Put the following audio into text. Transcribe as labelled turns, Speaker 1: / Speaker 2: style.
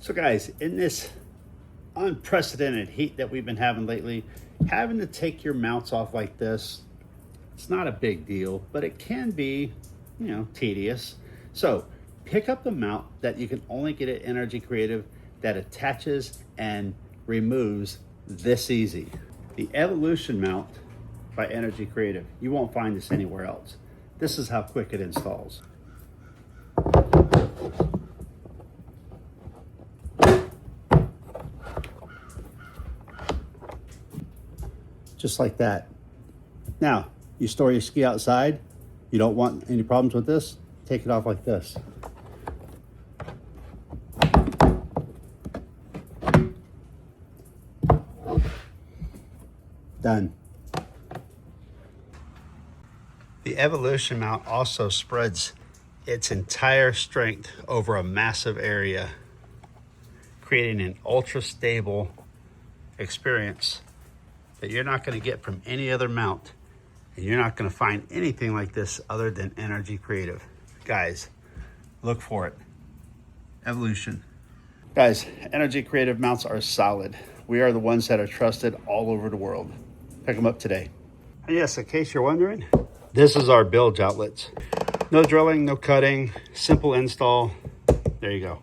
Speaker 1: So guys, in this unprecedented heat that we've been having lately, having to take your mounts off like this, it's not a big deal, but it can be, tedious. So pick up the mount that you can only get at NRGcreativ that attaches and removes this easy. The Evolution mount by NRGcreativ. You won't find this anywhere else. This is how quick it installs. Just like that. Now, you store your ski outside, you don't want any problems with this, take it off like this. Done. The Evolution mount also spreads its entire strength over a massive area, creating an ultra stable experience that you're not going to get from any other mount, and you're not going to find anything like this other than NRGcreativ. Guys, look for it. Evolution. Guys, NRGcreativ mounts are solid. We are the ones that are trusted all over the world. Pick them up today. And yes, in case you're wondering, this is our bilge outlets. No drilling, no cutting, simple install. There you go.